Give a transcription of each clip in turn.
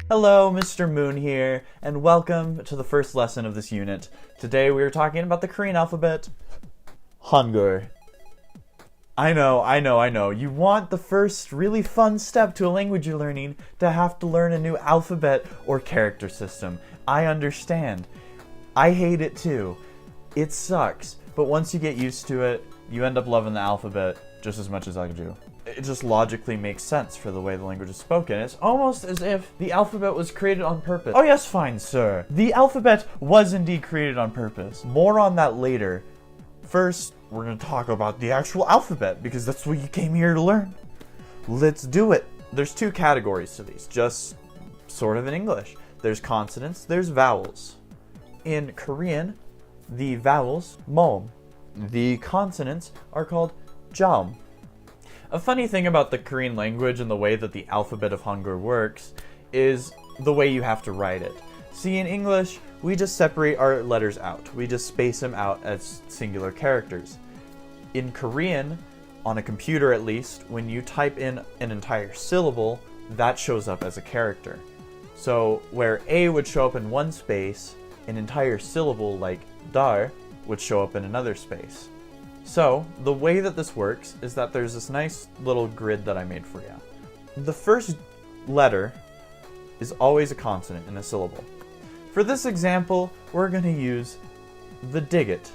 Hello, Mr. Moon here, and welcome to the first lesson of this unit. Today we are talking about the Korean alphabet, Hangul. I know. You want the first really fun step to a language you're learning to have to learn a new alphabet or character system. I understand. I hate it too. It sucks, but once you get used to it, you end up loving the alphabet just as much as I do. It just logically makes sense for the way the language is spoken. It's almost as if the alphabet was created on purpose. Oh yes, fine sir. The alphabet was indeed created on purpose. More on that later. First, we're going to talk about the actual alphabet, because that's what you came here to learn. Let's do it. There's two categories to these, just sort of in English. There's consonants, there's vowels. In Korean, the vowels, mom. The consonants are called jam. A funny thing about the Korean language and the way that the alphabet of Hangul works is the way you have to write it. See, in English, we just separate our letters out. We just space them out as singular characters. In Korean, on a computer at least, when you type in an entire syllable, that shows up as a character. So where A would show up in one space, an entire syllable like dar would show up in another space. So, the way that this works is that there's this nice little grid that I made for you. The first letter is always a consonant in a syllable. For this example, we're going to use the digit.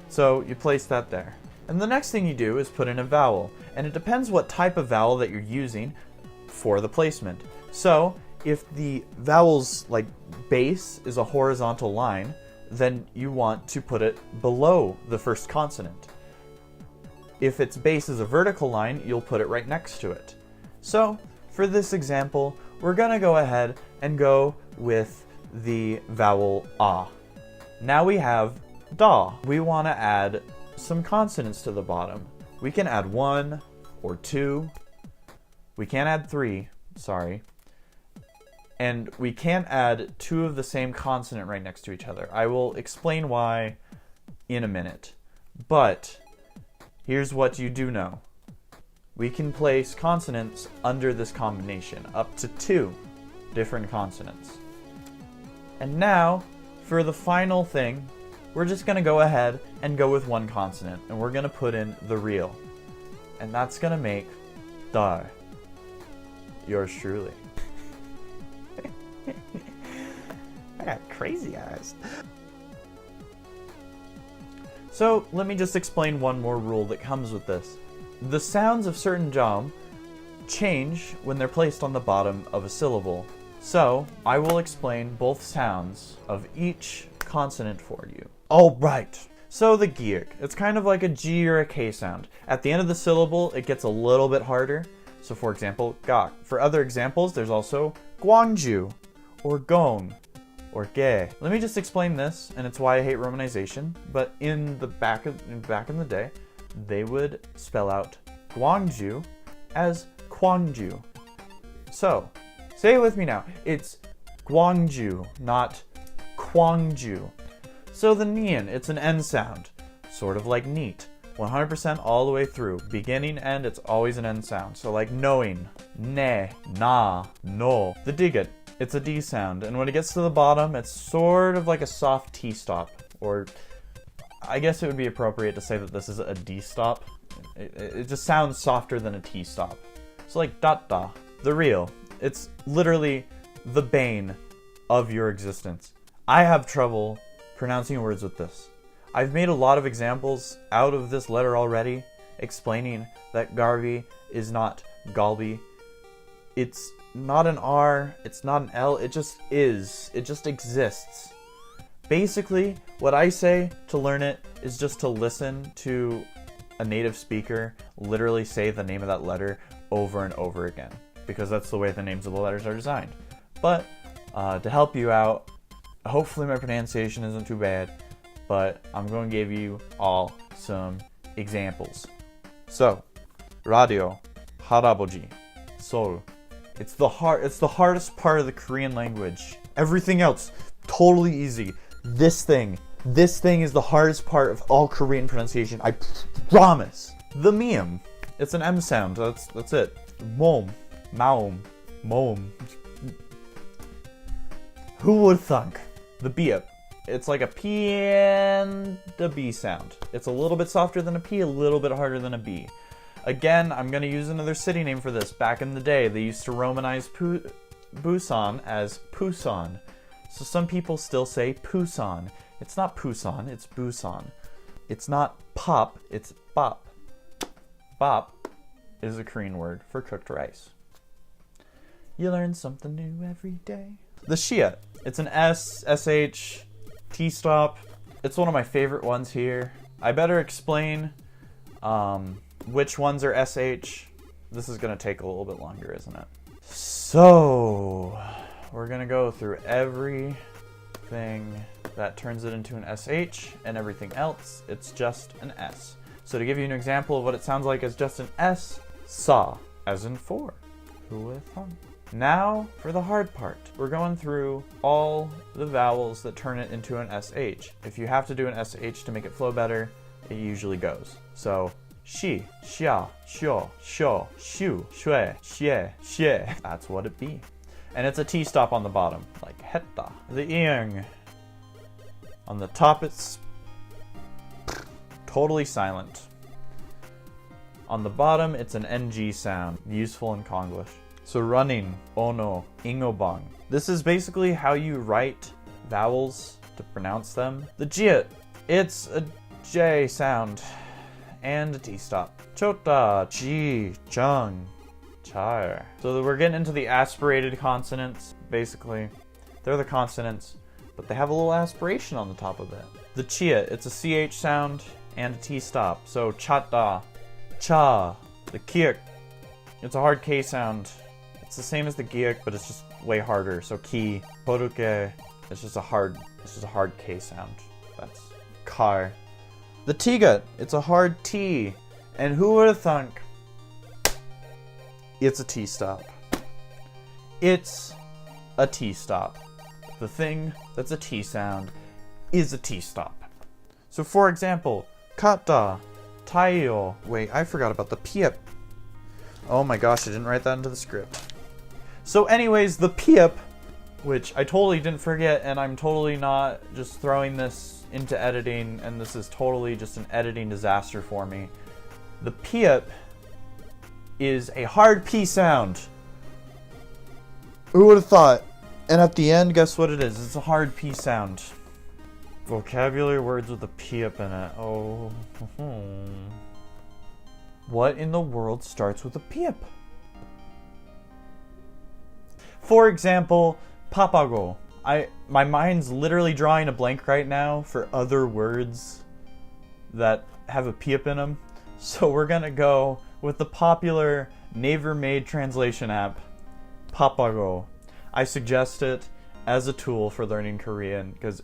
So, you place that there. And the next thing you do is put in a vowel. And it depends what type of vowel that you're using for the placement. So, if the vowel's base is a horizontal line, then you want to put it below the first consonant. If its base is a vertical line, you'll put it right next to it. So, for this example, we're gonna go ahead and go with the vowel ah. Now we have da. We wanna add some consonants to the bottom. We can add 1 or 2. We can't add 3, sorry. And we can't add 2 of the same consonant right next to each other. I will explain why in a minute. But here's what you do know. We can place consonants under this combination, up to 2 different consonants. And now, for the final thing, we're just going to go ahead and go with 1 consonant. And we're going to put in the real. And that's going to make dar. Yours truly. I got crazy eyes. So, let me just explain one more rule that comes with this. The sounds of certain jam change when they're placed on the bottom of a syllable. So, I will explain both sounds of each consonant for you. Alright, so the giek. It's kind of like a G or a K sound. At the end of the syllable, it gets a little bit harder. So for example, gak. For other examples, there's also Gwangju, or gong, or ge. Let me just explain this, and it's why I hate romanization, but in the back in the day, they would spell out Gwangju as Kwangju. So, say it with me now. It's Gwangju, not Kwangju. So the nian, it's an N sound, sort of like neat. 100% all the way through. Beginning, end, it's always an N sound. So like knowing, ne, na, no. The digit, it's a D sound. And when it gets to the bottom, it's sort of like a soft T stop. Or I guess it would be appropriate to say that this is a D stop. It just sounds softer than a T stop. So like dot da. The real, it's literally the bane of your existence. I have trouble pronouncing words with this. I've made a lot of examples out of this letter already, explaining that Garvey is not Galbi. It's not an R, it's not an L, it just is. It just exists. Basically, what I say to learn it is just to listen to a native speaker literally say the name of that letter over and over again, because that's the way the names of the letters are designed. But to help you out, hopefully my pronunciation isn't too bad, but I'm going to give you all some examples. So, radio, hallabong, sol. It's the hardest part of the Korean language. Everything else, totally easy. This thing is the hardest part of all Korean pronunciation, I promise. The miem, it's an M sound, that's it. Mom, maom, mom. Who would thunk? The beep. It's like a P and a B sound. It's a little bit softer than a P, a little bit harder than a B. Again, I'm going to use another city name for this. Back in the day, they used to romanize Busan as Pusan. So some people still say Pusan. It's not Pusan, it's Busan. It's not pop, it's bop. Bop is a Korean word for cooked rice. You learn something new every day. The Shia. It's an S, SH, T-stop. It's one of my favorite ones here. I better explain which ones are SH. This is going to take a little bit longer, isn't it? So, we're going to go through everything that turns it into an SH, and everything else, it's just an S. So to give you an example of what it sounds like as just an S, saw, as in four. Who would have thought? Now, for the hard part. We're going through all the vowels that turn it into an SH. If you have to do an SH to make it flow better, it usually goes. So, shi, xia, xiao, xiao, xiu, shui, xie, xie. That's what it be. And it's a T-stop on the bottom, like hetta. The ing. On the top, it's totally silent. On the bottom, it's an NG sound, useful in Konglish. So running, ono, ingobang. This is basically how you write vowels to pronounce them. The jit, it's a J sound and a T-stop. Chota, ji, jung, char. So we're getting into the aspirated consonants, basically. They're the consonants, but they have a little aspiration on the top of it. The chia, it's a CH sound and a T-stop. So chata, cha. The kiek, it's a hard K sound. It's the same as the giek, but it's just way harder. So ki, poruke, it's just a hard K sound. That's car. The tiga, it's a hard T. And who would have thunk? It's a T-stop. It's a T-stop. The thing that's a T sound is a T-stop. So for example, kata, taiyo. Wait, I forgot about the piep. Oh my gosh, I didn't write that into the script. So anyways, the piep, which I totally didn't forget, and I'm totally not just throwing this into editing, and this is totally just an editing disaster for me. The piep is a hard P sound. Who would have thought? And at the end, guess what it is? It's a hard P sound. Vocabulary words with a piep in it. Oh. What in the world starts with a piep? For example, papago. My mind's literally drawing a blank right now for other words that have a piep in them. So we're gonna go with the popular Naver-made translation app, Papago. I suggest it as a tool for learning Korean because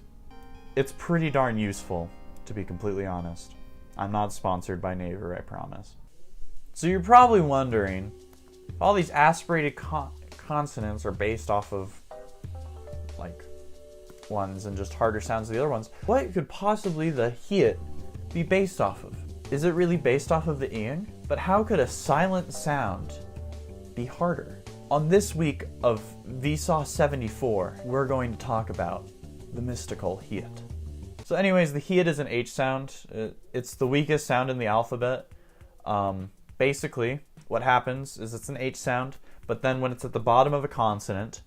it's pretty darn useful, to be completely honest. I'm not sponsored by Naver, I promise. So you're probably wondering, all these aspirated consonants are based off of like ones and just harder sounds than the other ones. What could possibly the hiet be based off of? Is it really based off of the ing? But how could a silent sound be harder? On this week of Vsauce 74, we're going to talk about the mystical hiet. So anyways, the hiet is an H sound. It's the weakest sound in the alphabet. Basically, what happens is it's an H sound, but then when it's at the bottom of a consonant,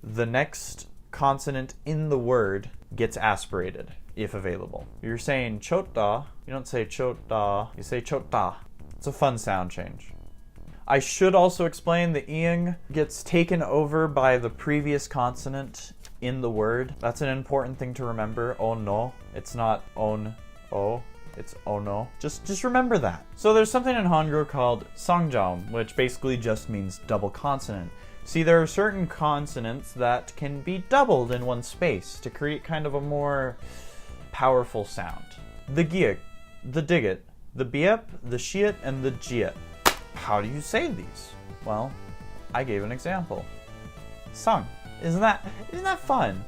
the next consonant in the word gets aspirated, if available. You're saying chota, you don't say chota, you say chota. It's a fun sound change. I should also explain the ing gets taken over by the previous consonant in the word. That's an important thing to remember. Oh no, it's not on o. It's oh no. Just remember that. So there's something in Hangul called sangjaum, which basically just means double consonant. See, there are certain consonants that can be doubled in one space to create kind of a more powerful sound. The giek, the digit, the biep, the shiet, and the jiet. How do you say these? Well, I gave an example. Sung. Isn't that fun?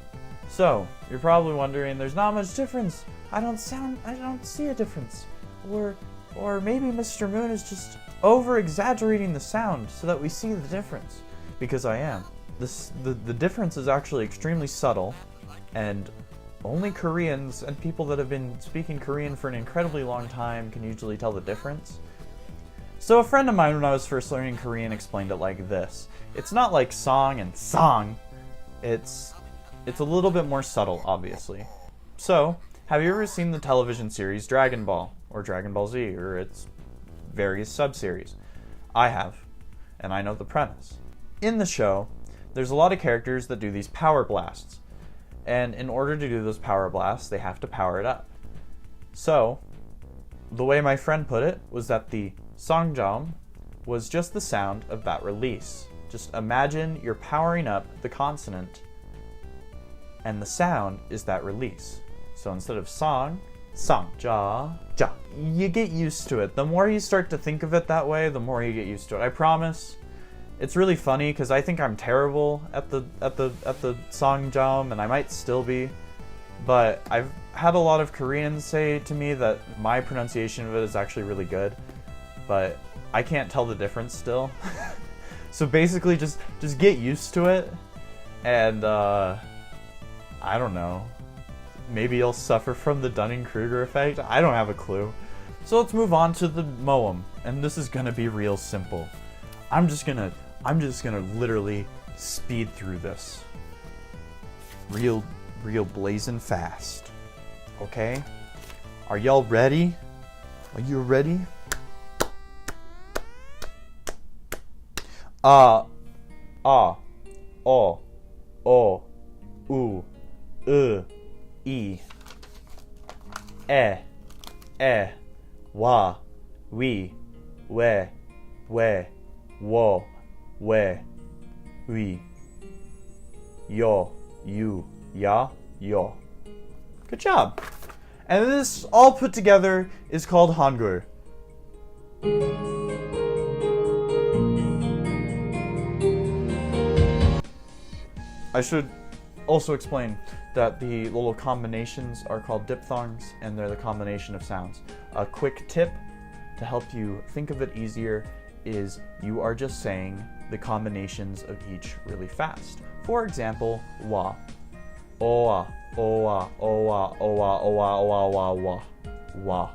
So, you're probably wondering, there's not much difference. I don't see a difference. Or maybe Mr. Moon is just over-exaggerating the sound so that we see the difference. Because I am. the difference is actually extremely subtle, and only Koreans and people that have been speaking Korean for an incredibly long time can usually tell the difference. So a friend of mine when I was first learning Korean explained it like this. It's not like song and song. It's a little bit more subtle, obviously. So, have you ever seen the television series Dragon Ball, or Dragon Ball Z, or its various sub-series? I have, and I know the premise. In the show, there's a lot of characters that do these power blasts, and in order to do those power blasts, they have to power it up. So, the way my friend put it was that the songjam was just the sound of that release. Just imagine you're powering up the consonant, and the sound is that release. So instead of song, song, ja, ja. You get used to it. The more you start to think of it that way, the more you get used to it. I promise. It's really funny because I think I'm terrible at the songjam, and I might still be. But I've had a lot of Koreans say to me that my pronunciation of it is actually really good, but I can't tell the difference still. So basically, just get used to it, and I don't know. Maybe you'll suffer from the Dunning-Kruger effect. I don't have a clue. So let's move on to the moem, and this is gonna be real simple. I'm just gonna literally speed through this. Real blazing fast. Okay? Are y'all ready? Are you ready? O, U, I, wa, we, wo, we, yo, you, ya, yo. Good job. And this all put together is called Hangul. I should also explain that the little combinations are called diphthongs, and they're the combination of sounds. A quick tip to help you think of it easier is you are just saying the combinations of each really fast. For example, wa. Oa, oa, oa, oa, oa, oa, oa, wa. Wa.